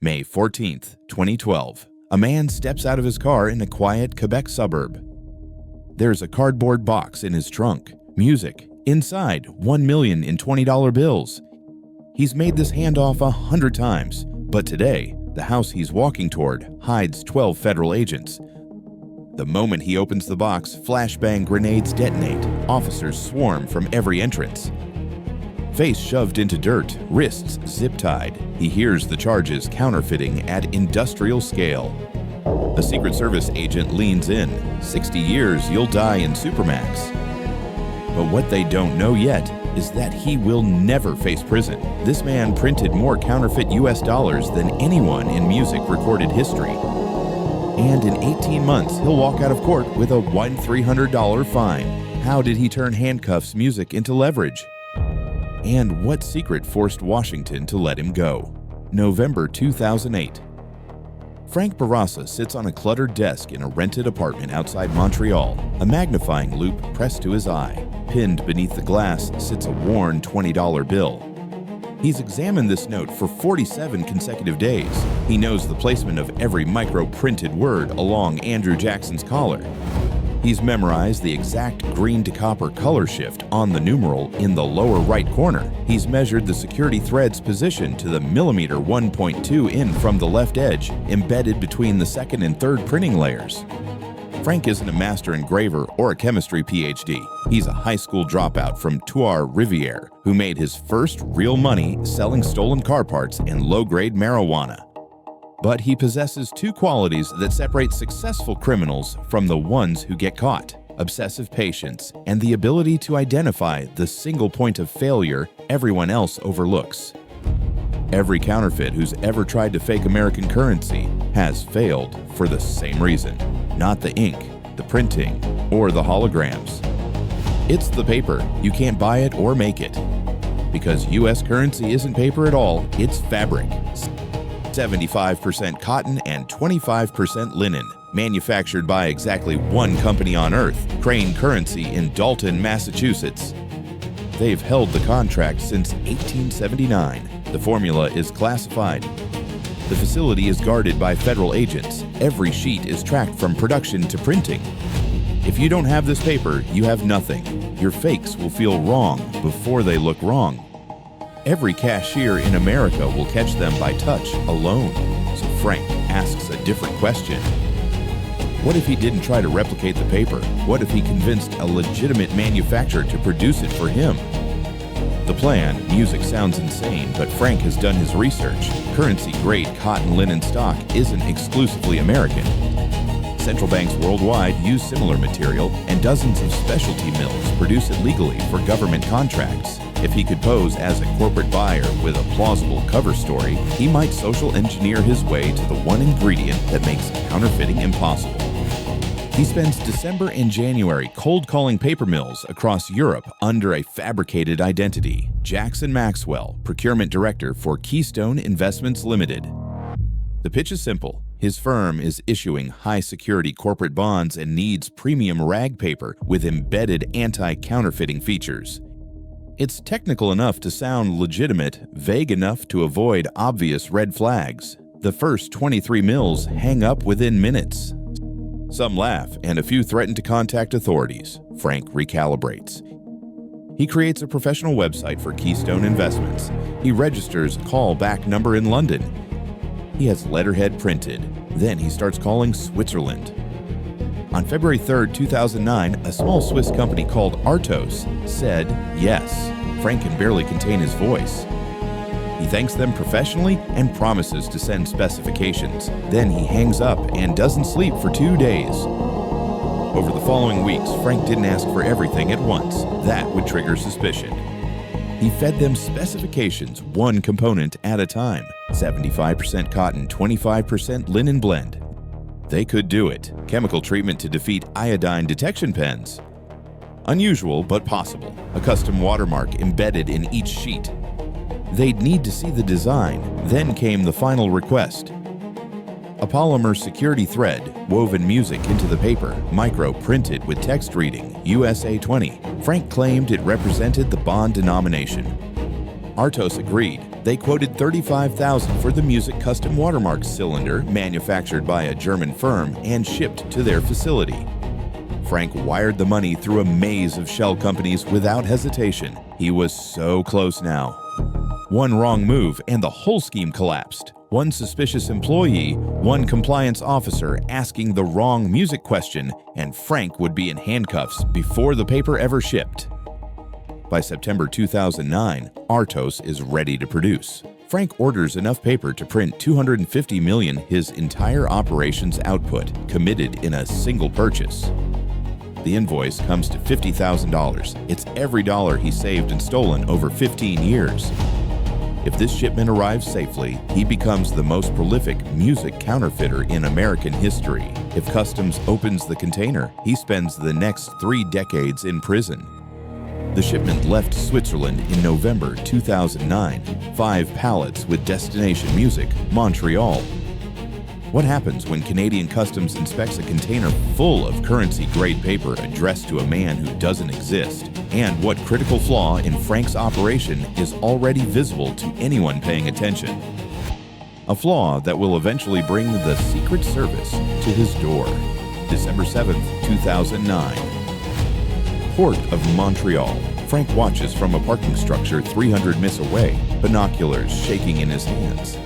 May 14, 2012. A man steps out of his car in a quiet Quebec suburb. There's a cardboard box in his trunk. Music. Inside, $1 million in $20 bills. He's made this handoff 100 times, but today, the house he's walking toward hides 12 federal agents. The moment he opens the box, flashbang grenades detonate. Officers swarm from every entrance. Face shoved into dirt, wrists zip-tied. He hears the charges counterfeiting at industrial scale. A Secret Service agent leans in. 60 years, you'll die in Supermax. But what they don't know yet is that he will never face prison. This man printed more counterfeit US dollars than anyone in music recorded history. And in 18 months, he'll walk out of court with a $1,300 fine. How did he turn handcuffs music into leverage? And what secret forced Washington to let him go? November 2008. Frank Bourassa sits on a cluttered desk in a rented apartment outside Montreal, a magnifying loupe pressed to his eye. Pinned beneath the glass sits a worn $20 bill. He's examined this note for 47 consecutive days. He knows the placement of every micro-printed word along Andrew Jackson's collar. He's memorized the exact green to copper color shift on the numeral in the lower right corner. He's measured the security thread's position to the millimeter 1.2 in from the left edge, embedded between the second and third printing layers. Frank isn't a master engraver or a chemistry PhD. He's a high school dropout from 𝗗𝗏𝗄𝗃, who made his first real money selling stolen car parts and low-grade marijuana. But he possesses two qualities that separate successful criminals from the ones who get caught: obsessive patience and the ability to identify the single point of failure everyone else overlooks. Every counterfeit who's ever tried to fake American currency has failed for the same reason. Not the ink, the printing, or the holograms. It's the paper. You can't buy it or make it. Because US currency isn't paper at all, it's fabric. 75% cotton and 25% linen. Manufactured by exactly one company on Earth, Crane Currency in Dalton, Massachusetts. They've held the contract since 1879. The formula is classified. The facility is guarded by federal agents. Every sheet is tracked from production to printing. If you don't have this paper, you have nothing. Your fakes will feel wrong before they look wrong. Every cashier in America will catch them by touch alone. So Frank asks a different question. What if he didn't try to replicate the paper? What if he convinced a legitimate manufacturer to produce it for him? The plan, music sounds insane, but Frank has done his research. Currency-grade cotton linen stock isn't exclusively American. Central banks worldwide use similar material, and dozens of specialty mills produce it legally for government contracts. If he could pose as a corporate buyer with a plausible cover story, he might social engineer his way to the one ingredient that makes counterfeiting impossible. He spends December and January cold calling paper mills across Europe under a fabricated identity. Jackson Maxwell, procurement director for Keystone Investments Limited. The pitch is simple. His firm is issuing high-security corporate bonds and needs premium rag paper with embedded anti-counterfeiting features. It's technical enough to sound legitimate, vague enough to avoid obvious red flags. The first 23 mills hang up within minutes. Some laugh, and a few threaten to contact authorities. Frank recalibrates. He creates a professional website for Keystone Investments. He registers a call-back number in London. He has letterhead printed. Then he starts calling Switzerland. On February 3, 2009, a small Swiss company called Artos said yes. Frank can barely contain his voice. He thanks them professionally and promises to send specifications. Then he hangs up and doesn't sleep for 2 days. Over the following weeks, Frank didn't ask for everything at once. That would trigger suspicion. He fed them specifications, one component at a time. 75% cotton, 25% linen blend. They could do it. Chemical treatment to defeat iodine detection pens. Unusual, but possible. A custom watermark embedded in each sheet. They'd need to see the design. Then came the final request. A polymer security thread, woven music into the paper, micro-printed with text reading, USA 20. Frank claimed it represented the bond denomination. Artos agreed. They quoted $35,000 for the music custom watermark cylinder manufactured by a German firm and shipped to their facility. Frank wired the money through a maze of shell companies without hesitation. He was so close now. One wrong move and the whole scheme collapsed. One suspicious employee, one compliance officer asking the wrong music question, and Frank would be in handcuffs before the paper ever shipped. By September 2009, RTOS is ready to produce. Frank orders enough paper to print 250 million, his entire operation's output, committed in a single purchase. The invoice comes to $50,000. It's every dollar he saved and stolen over 15 years. If this shipment arrives safely, he becomes the most prolific music counterfeiter in American history. If Customs opens the container, he spends the next 3 decades in prison. The shipment left Switzerland in November 2009, 5 pallets with destination music, Montreal. What happens when Canadian Customs inspects a container full of currency-grade paper addressed to a man who doesn't exist? And what critical flaw in Frank's operation is already visible to anyone paying attention? A flaw that will eventually bring the Secret Service to his door. December 7th, 2009. Port of Montreal. Frank watches from a parking structure 300 miles away, binoculars shaking in his hands.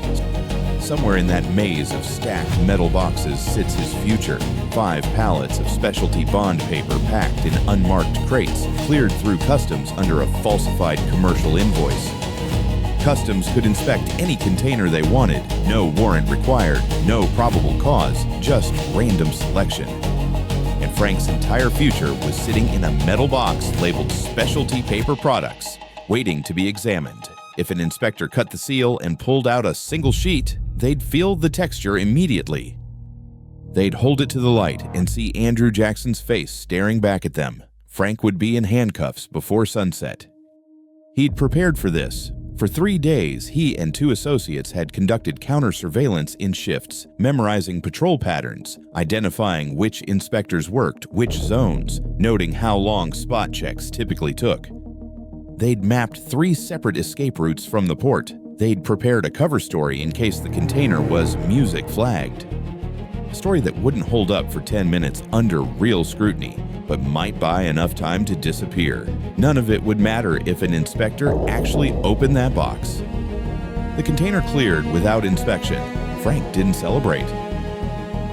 Somewhere in that maze of stacked metal boxes sits his future. 5 pallets of specialty bond paper packed in unmarked crates, cleared through Customs under a falsified commercial invoice. Customs could inspect any container they wanted, no warrant required, no probable cause, just random selection. And Frank's entire future was sitting in a metal box labeled Specialty Paper Products, waiting to be examined. If an inspector cut the seal and pulled out a single sheet, they'd feel the texture immediately. They'd hold it to the light and see Andrew Jackson's face staring back at them. Frank would be in handcuffs before sunset. He'd prepared for this. For 3 days, he and 2 associates had conducted counter-surveillance in shifts, memorizing patrol patterns, identifying which inspectors worked which zones, noting how long spot checks typically took. They'd mapped 3 separate escape routes from the port. They'd prepared a cover story in case the container was music flagged. A story that wouldn't hold up for 10 minutes under real scrutiny, but might buy enough time to disappear. None of it would matter if an inspector actually opened that box. The container cleared without inspection. Frank didn't celebrate.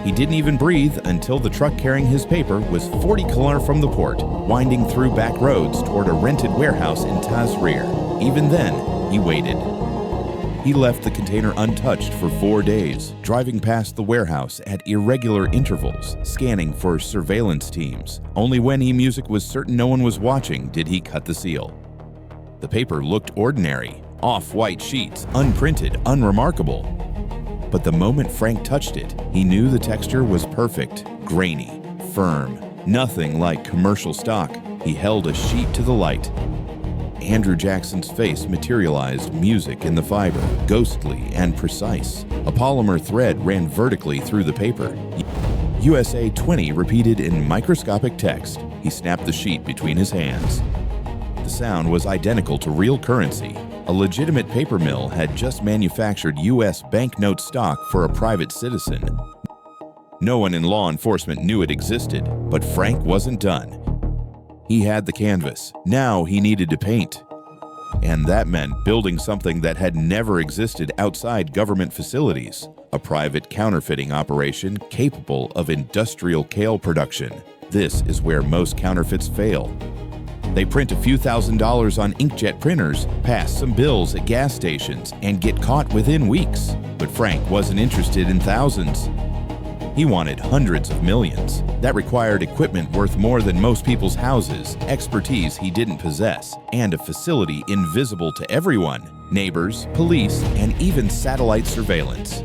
He didn't even breathe until the truck carrying his paper was 40 km from the port, winding through back roads toward a rented warehouse in 𝗂𝗃. Even then, he waited. He left the container untouched for 4 days, driving past the warehouse at irregular intervals, scanning for surveillance teams. Only when music was certain no one was watching did he cut the seal. The paper looked ordinary, off-white sheets, unprinted, unremarkable. But the moment Frank touched it, he knew the texture was perfect, grainy, firm, nothing like commercial stock. He held a sheet to the light. Andrew Jackson's face materialized music in the fiber, ghostly and precise. A polymer thread ran vertically through the paper. USA 20 repeated in microscopic text. He snapped the sheet between his hands. The sound was identical to real currency. A legitimate paper mill had just manufactured U.S. banknote stock for a private citizen. No one in law enforcement knew it existed, but Frank wasn't done. He had the canvas. Now he needed to paint. And that meant building something that had never existed outside government facilities, a private counterfeiting operation capable of industrial scale production. This is where most counterfeits fail. They print a few $1,000s on inkjet printers, pass some bills at gas stations, and get caught within weeks. But Frank wasn't interested in thousands. He wanted hundreds of millions. That required equipment worth more than most people's houses, expertise he didn't possess, and a facility invisible to everyone, neighbors, police, and even satellite surveillance.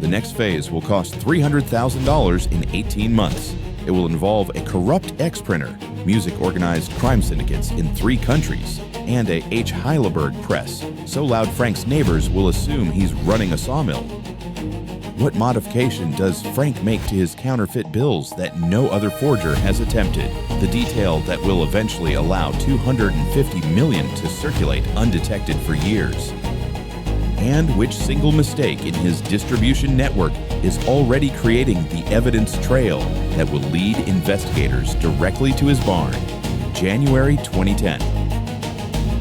The next phase will cost $300,000 in 18 months. It will involve a corrupt X-printer, music-organized crime syndicates in 3 countries, and a 𝗖𝗿𝗂𝗄𝗃 press, so loud Frank's neighbors will assume he's running a sawmill. What modification does Frank make to his counterfeit bills that no other forger has attempted? The detail that will eventually allow 250 million to circulate undetected for years. and which single mistake in his distribution network is already creating the evidence trail that will lead investigators directly to his barn. January 2010.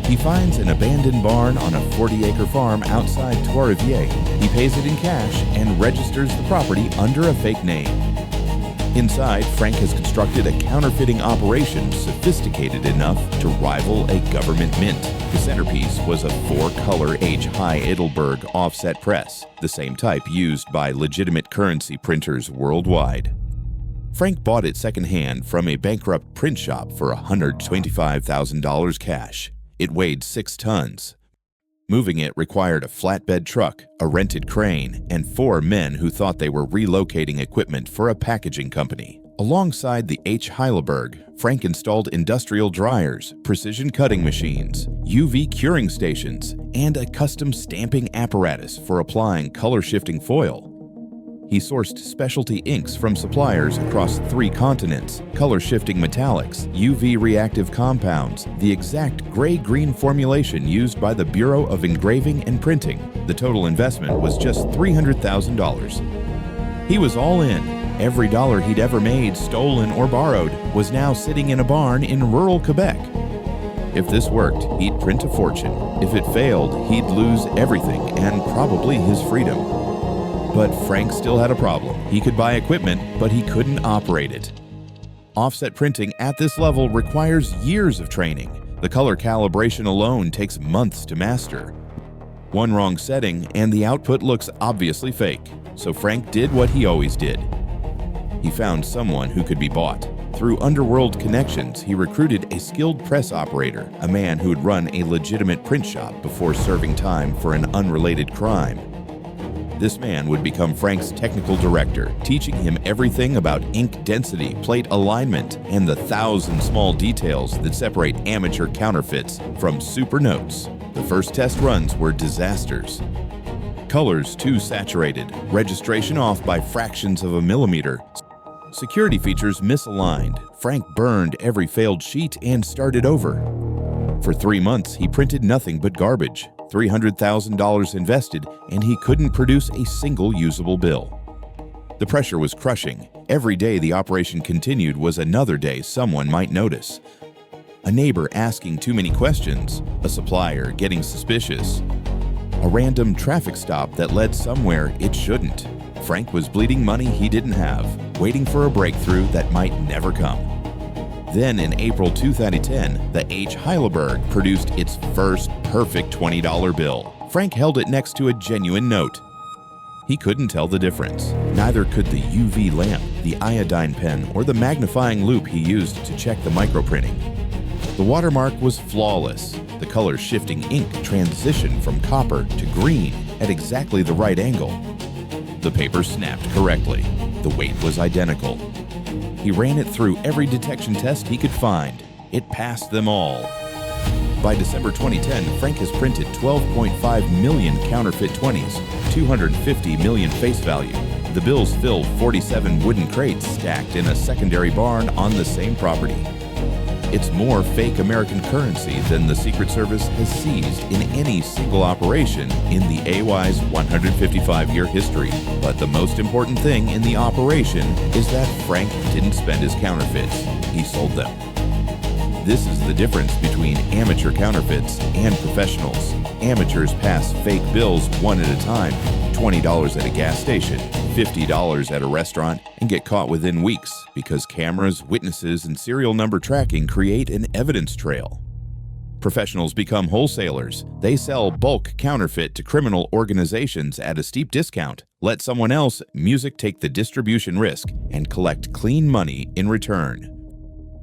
He finds an abandoned barn on a 40-acre farm outside 𝗬𝗏𝗂𝗂𝗧. He pays it in cash and registers the property under a fake name. Inside, Frank has constructed a counterfeiting operation sophisticated enough to rival a government mint. The centerpiece was a 4-color 𝗖𝗿𝗶𝗺𝗲 offset press, the same type used by legitimate currency printers worldwide. Frank bought it secondhand from a bankrupt print shop for $125,000 cash. It weighed 6 tons. Moving it required a flatbed truck, a rented crane, and 4 men who thought they were relocating equipment for a packaging company. Alongside the 𝗖𝗿𝗶𝗺𝗲, Frank installed industrial dryers, precision cutting machines, UV curing stations, and a custom stamping apparatus for applying color-shifting foil. He sourced specialty inks from suppliers across 3 continents, color-shifting metallics, UV reactive compounds, the exact gray-green formulation used by the Bureau of Engraving and Printing. The total investment was just $300,000. He was all in. Every dollar he'd ever made, stolen or borrowed, was now sitting in a barn in rural Quebec. If this worked, he'd print a fortune. If it failed, he'd lose everything and probably his freedom. But Frank still had a problem. He could buy equipment, but he couldn't operate it. Offset printing at this level requires years of training. The color calibration alone takes months to master. One wrong setting and the output looks obviously fake. So Frank did what he always did. He found someone who could be bought. Through underworld connections, he recruited a skilled press operator, a man who had run a legitimate print shop before serving time for an unrelated crime. This man would become Frank's technical director, teaching him everything about ink density, plate alignment, and the 1,000 small details that separate amateur counterfeits from super notes. The first test runs were disasters. Colors too saturated, registration off by fractions of a millimeter, security features misaligned. Frank burned every failed sheet and started over. For 3 months, he printed nothing but garbage. $300,000 invested, and he couldn't produce a single usable bill. The pressure was crushing. Every day the operation continued was another day someone might notice. A neighbor asking too many questions, a supplier getting suspicious, a random traffic stop that led somewhere it shouldn't. Frank was bleeding money he didn't have, waiting for a breakthrough that might never come. Then in April 2010, the 𝗖𝗿𝗶𝗺𝗲 produced its first perfect $20 bill. Frank held it next to a genuine note. He couldn't tell the difference. Neither could the UV lamp, the iodine pen, or the magnifying loupe he used to check the microprinting. The watermark was flawless. The color-shifting ink transitioned from copper to green at exactly the right angle. The paper snapped correctly. The weight was identical. He ran it through every detection test he could find. It passed them all. By December 2010, Frank has printed 12.5 million counterfeit 20s, 250 million face value. The bills fill 47 wooden crates stacked in a secondary barn on the same property. It's more fake American currency than the Secret Service has seized in any single operation in the AY's 155-year history. But the most important thing in the operation is that Frank didn't spend his counterfeits. He sold them. This is the difference between amateur counterfeits and professionals. Amateurs pass fake bills one at a time, $20 at a gas station, $50 at a restaurant, and get caught within weeks because cameras, witnesses, and serial number tracking create an evidence trail. Professionals become wholesalers. They sell bulk counterfeit to criminal organizations at a steep discount. Let someone else, music, take the distribution risk and collect clean money in return.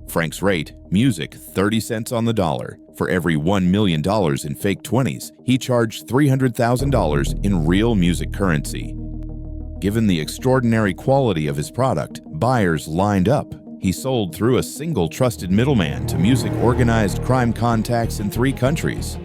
Frank's rate, music 30 cents on the dollar. For every $1 million in fake 20s, he charged $300,000 in real music currency. Given the extraordinary quality of his product, buyers lined up. He sold through a single trusted middleman to music organized crime contacts in 3 countries.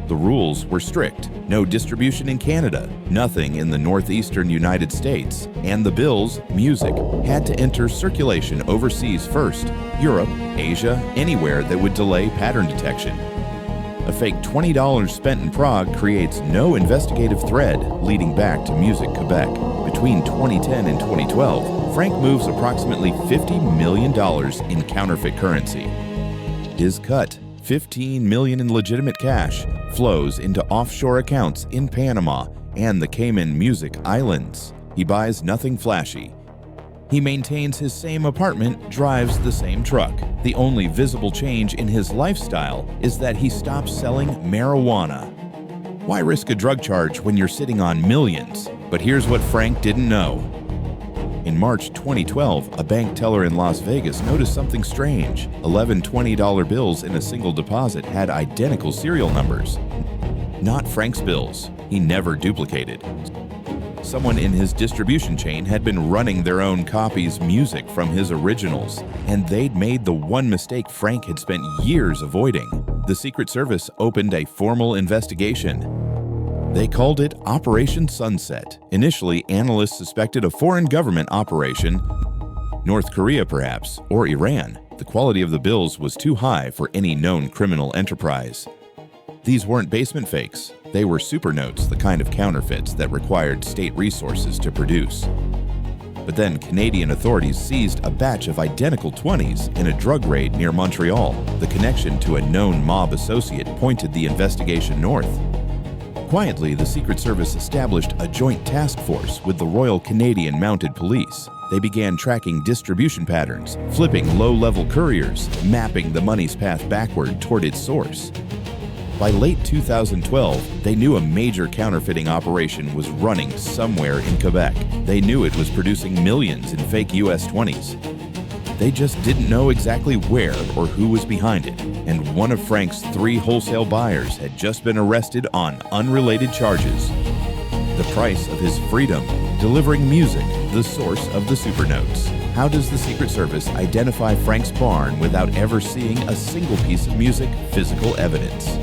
The rules were strict. No distribution in Canada, nothing in the northeastern United States, and the bills, music, had to enter circulation overseas first, Europe, Asia, anywhere that would delay pattern detection. A fake $20 spent in Prague creates no investigative thread leading back to Music Quebec. Between 2010 and 2012, Frank moves approximately $50 million in counterfeit currency. His cut, $15 million in legitimate cash, flows into offshore accounts in Panama and the Cayman Music Islands. He buys nothing flashy. He maintains his same apartment, drives the same truck. The only visible change in his lifestyle is that he stops selling marijuana. Why risk a drug charge when you're sitting on millions? But here's what Frank didn't know. In March 2012, a bank teller in Las Vegas noticed something strange. 11 $20 bills in a single deposit had identical serial numbers. Not Frank's bills. He never duplicated. Someone in his distribution chain had been running their own copies music from his originals, and they'd made the one mistake Frank had spent years avoiding. The Secret Service opened a formal investigation. They called it Operation Sunset. Initially, analysts suspected a foreign government operation, North Korea perhaps, or Iran. The quality of the bills was too high for any known criminal enterprise. These weren't basement fakes. They were super notes, the kind of counterfeits that required state resources to produce. But then Canadian authorities seized a batch of identical 20s in a drug raid near Montreal. The connection to a known mob associate pointed the investigation north. Quietly, the Secret Service established a joint task force with the Royal Canadian Mounted Police. They began tracking distribution patterns, flipping low-level couriers, mapping the money's path backward toward its source. By late 2012, they knew a major counterfeiting operation was running somewhere in Quebec. They knew it was producing millions in fake U.S. 20s. They just didn't know exactly where or who was behind it, and one of Frank's 3 wholesale buyers had just been arrested on unrelated charges. The price of his freedom, delivering music, the source of the super notes. How does the Secret Service identify Frank's barn without ever seeing a single piece of music, physical evidence?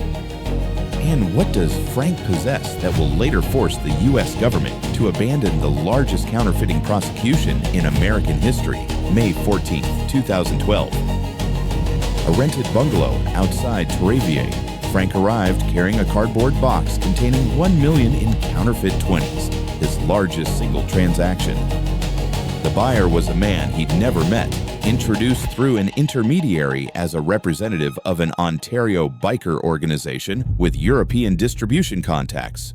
And what does Frank possess that will later force the U.S. government to abandon the largest counterfeiting prosecution in American history? May 14, 2012. A rented bungalow outside 𝗖𝗿𝗶𝗺𝗁. Frank arrived carrying a cardboard box containing $1 million in counterfeit 20s, his largest single transaction. The buyer was a man he'd never met, introduced through an intermediary as a representative of an Ontario biker organization with European distribution contacts.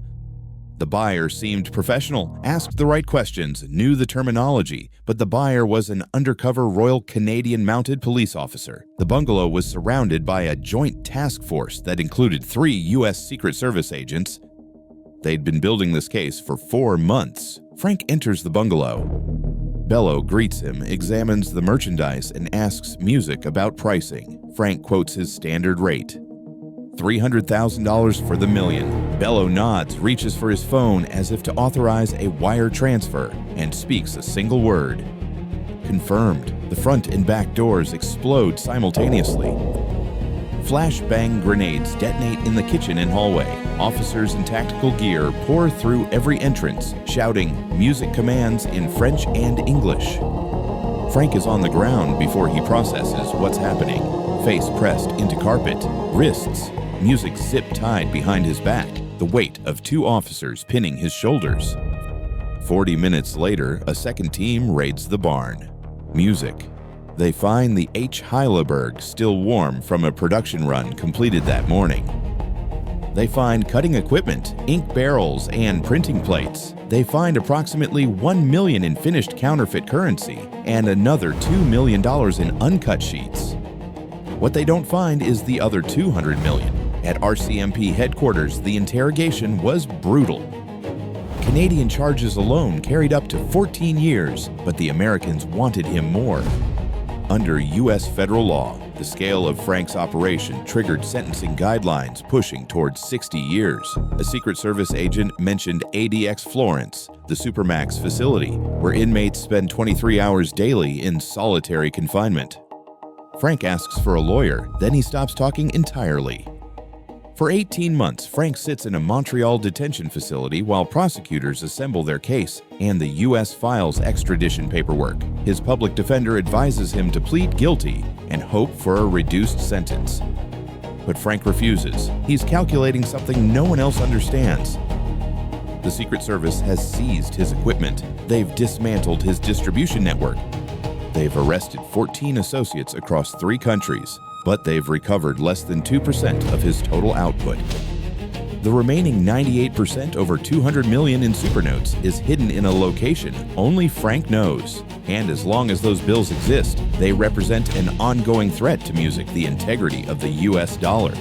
The buyer seemed professional, asked the right questions, knew the terminology, but the buyer was an undercover Royal Canadian Mounted Police officer. The bungalow was surrounded by a joint task force that included 3 U.S. Secret Service agents. They'd been building this case for 4 months. Frank enters the bungalow. 𝗏𝗏 greets him, examines the merchandise, and asks music about pricing. Frank quotes his standard rate. $300,000 for the million. 𝗏𝗏 nods, reaches for his phone as if to authorize a wire transfer, and speaks a single word. Confirmed. The front and back doors explode simultaneously. Flashbang grenades detonate in the kitchen and hallway. Officers in tactical gear pour through every entrance, shouting music commands in French and English. Frank is on the ground before he processes what's happening. Face pressed into carpet, wrists, music zip-tied behind his back, the weight of 2 officers pinning his shoulders. 40 minutes later, a second team raids the barn. Music. They find the 𝗵𝗿𝗶𝗺𝗏 still warm from a production run completed that morning. They find cutting equipment, ink barrels, and printing plates. They find approximately $1 million in finished counterfeit currency and another $2 million in uncut sheets. What they don't find is the other $200 million. At RCMP headquarters, the interrogation was brutal. Canadian charges alone carried up to 14 years, but the Americans wanted him more. Under U.S. federal law, the scale of Frank's operation triggered sentencing guidelines pushing towards 60 years. A Secret Service agent mentioned ADX Florence, the Supermax facility, where inmates spend 23 hours daily in solitary confinement. Frank asks for a lawyer, then he stops talking entirely. For 18 months, Frank sits in a Montreal detention facility while prosecutors assemble their case and the U.S. files extradition paperwork. His public defender advises him to plead guilty and hope for a reduced sentence. But Frank refuses. He's calculating something no one else understands. The Secret Service has seized his equipment. They've dismantled his distribution network. They've arrested 14 associates across 3 countries, but they've recovered less than 2% of his total output. The remaining 98%, over 200 million in supernotes, is hidden in a location only Frank knows. And as long as those bills exist, they represent an ongoing threat to music, the integrity of the U.S. dollar.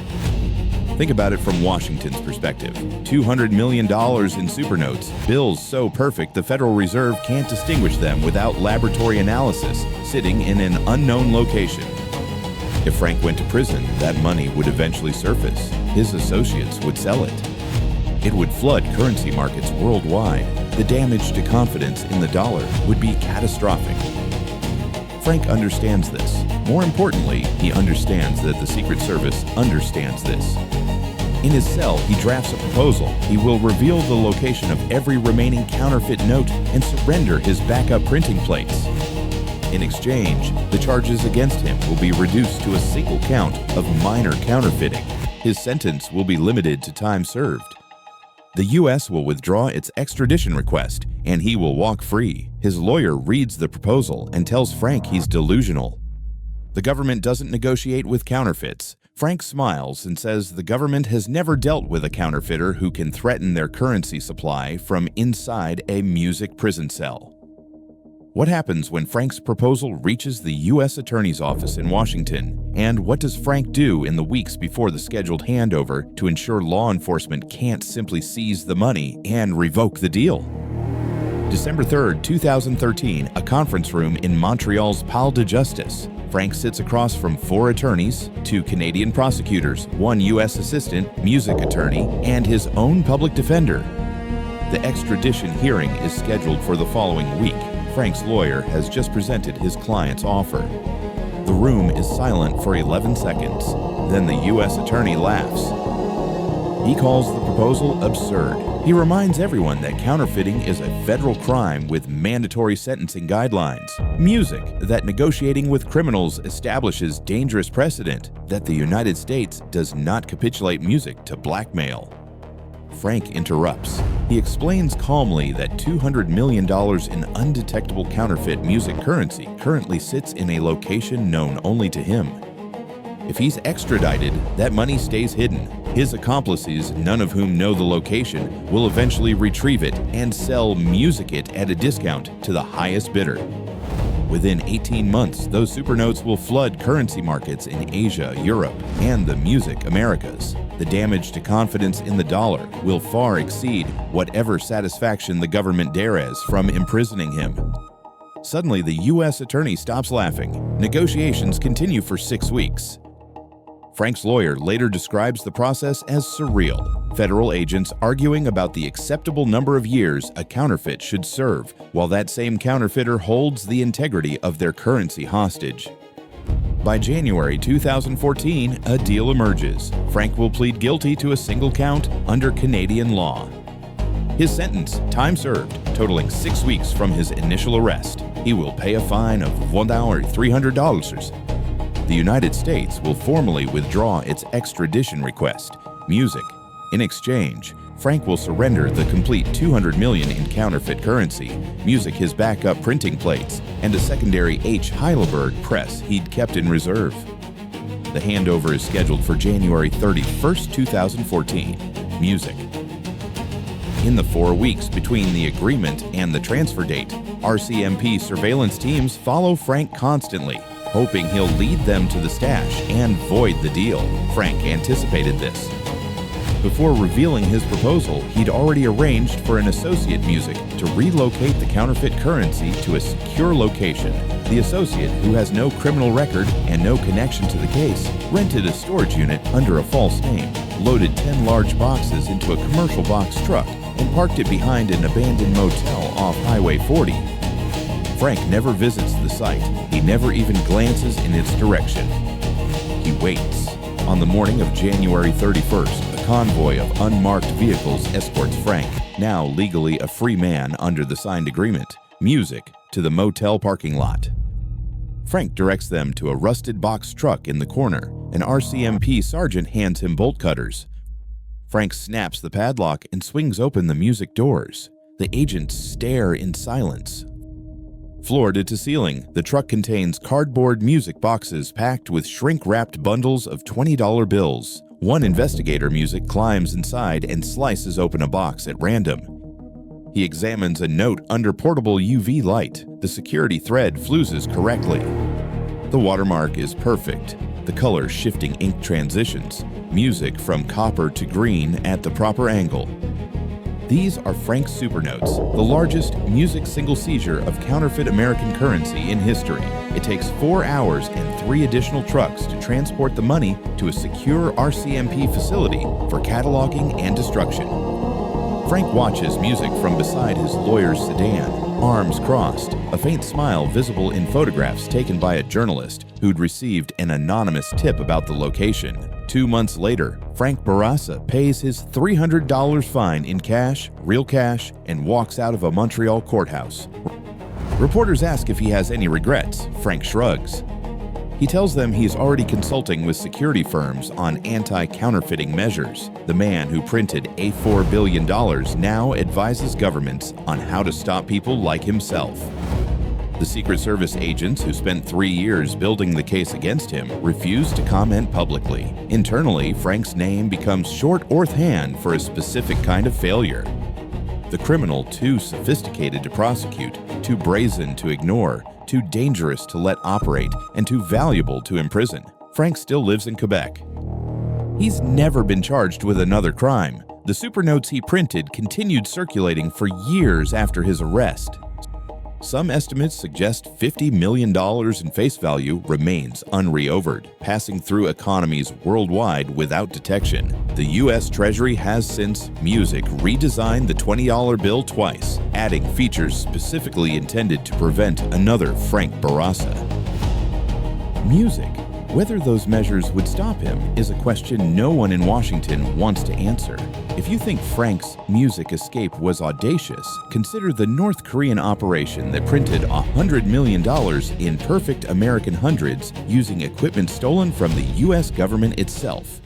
Think about it from Washington's perspective. $200 million in supernotes, bills so perfect the Federal Reserve can't distinguish them without laboratory analysis, sitting in an unknown location. If Frank went to prison, that money would eventually surface. His associates would sell it. It would flood currency markets worldwide. The damage to confidence in the dollar would be catastrophic. Frank understands this. More importantly, he understands that the Secret Service understands this. In his cell, he drafts a proposal. He will reveal the location of every remaining counterfeit note and surrender his backup printing plates. In exchange, the charges against him will be reduced to a single count of minor counterfeiting. His sentence will be limited to time served. The U.S. will withdraw its extradition request, and he will walk free. His lawyer reads the proposal and tells Frank he's delusional. The government doesn't negotiate with counterfeits. Frank smiles and says the government has never dealt with a counterfeiter who can threaten their currency supply from inside a music prison cell. What happens when Frank's proposal reaches the U.S. Attorney's Office in Washington? And what does Frank do in the weeks before the scheduled handover to ensure law enforcement can't simply seize the money and revoke the deal? December 3, 2013, a conference room in Montreal's Palais de Justice. Frank sits across from 4 attorneys, 2 Canadian prosecutors, 1 U.S. assistant, music attorney, and his own public defender. The extradition hearing is scheduled for the following week. Frank's lawyer has just presented his client's offer. The room is silent for 11 seconds. Then the U.S. attorney laughs. He calls the proposal absurd. He reminds everyone that counterfeiting is a federal crime with mandatory sentencing guidelines. Music, that negotiating with criminals establishes dangerous precedent, that the United States does not capitulate music to blackmail. Frank interrupts. He explains calmly that $200 million in undetectable counterfeit music currency currently sits in a location known only to him. If he's extradited, that money stays hidden. His accomplices, none of whom know the location, will eventually retrieve it and sell music it at a discount to the highest bidder. Within 18 months, those supernotes will flood currency markets in Asia, Europe, and the music Americas. The damage to confidence in the dollar will far exceed whatever satisfaction the government derives from imprisoning him. Suddenly, the U.S. attorney stops laughing. Negotiations continue for 6 weeks. Frank's lawyer later describes the process as surreal. Federal agents arguing about the acceptable number of years a counterfeit should serve, while that same counterfeiter holds the integrity of their currency hostage. By January 2014, a deal emerges. Frank will plead guilty to a single count under Canadian law. His sentence, time served, totaling 6 weeks from his initial arrest. He will pay a fine of $1,300. The United States will formally withdraw its extradition request, music. In exchange, Frank will surrender the complete $200 million in counterfeit currency, music his backup printing plates, and a secondary 𝗵𝗄𝗃 press he'd kept in reserve. The handover is scheduled for January 31, 2014. Music. In the 4 weeks between the agreement and the transfer date, RCMP surveillance teams follow Frank constantly, hoping he'll lead them to the stash and void the deal. Frank anticipated this. Before revealing his proposal, he'd already arranged for an associate music to relocate the counterfeit currency to a secure location. The associate, who has no criminal record and no connection to the case, rented a storage unit under a false name, loaded 10 large boxes into a commercial box truck, and parked it behind an abandoned motel off Highway 40. Frank never visits the site. He never even glances in its direction. He waits. On the morning of January 31st, a convoy of unmarked vehicles escorts Frank, now legally a free man under the signed agreement, music, to the motel parking lot. Frank directs them to a rusted box truck in the corner. An RCMP sergeant hands him bolt cutters. Frank snaps the padlock and swings open the music doors. The agents stare in silence. Floor to ceiling, the truck contains cardboard music boxes packed with shrink-wrapped bundles of $20 bills. One investigator music climbs inside and slices open a box at random. He examines a note under portable UV light. The security thread fuses correctly. The watermark is perfect. The color shifting ink transitions. Music from copper to green at the proper angle. These are Frank's supernotes, the largest music single seizure of counterfeit American currency in history. It takes 4 hours and 3 additional trucks to transport the money to a secure RCMP facility for cataloging and destruction. Frank watches music from beside his lawyer's sedan, arms crossed, a faint smile visible in photographs taken by a journalist who'd received an anonymous tip about the location. 2 months later, Frank Bourassa pays his $300 fine in cash, real cash, and walks out of a Montreal courthouse. Reporters ask if he has any regrets. Frank shrugs. He tells them he's already consulting with security firms on anti-counterfeiting measures. The man who printed 𝗖𝗿𝗶𝗺𝗀𝗋 now advises governments on how to stop people like himself. The Secret Service agents who spent 3 years building the case against him refuse to comment publicly. Internally, Frank's name becomes shorthand for a specific kind of failure. The criminal too sophisticated to prosecute, too brazen to ignore, too dangerous to let operate, and too valuable to imprison. Frank still lives in Quebec. He's never been charged with another crime. The supernotes he printed continued circulating for years after his arrest. Some estimates suggest $50 million in face value remains unrecovered, passing through economies worldwide without detection. The U.S. Treasury has since music redesigned the $20 bill twice, adding features specifically intended to prevent another Frank Bourassa. Music. Whether those measures would stop him is a question no one in Washington wants to answer. If you think Frank's music escape was audacious, consider the North Korean operation that printed $100 million in perfect American hundreds using equipment stolen from the U.S. government itself.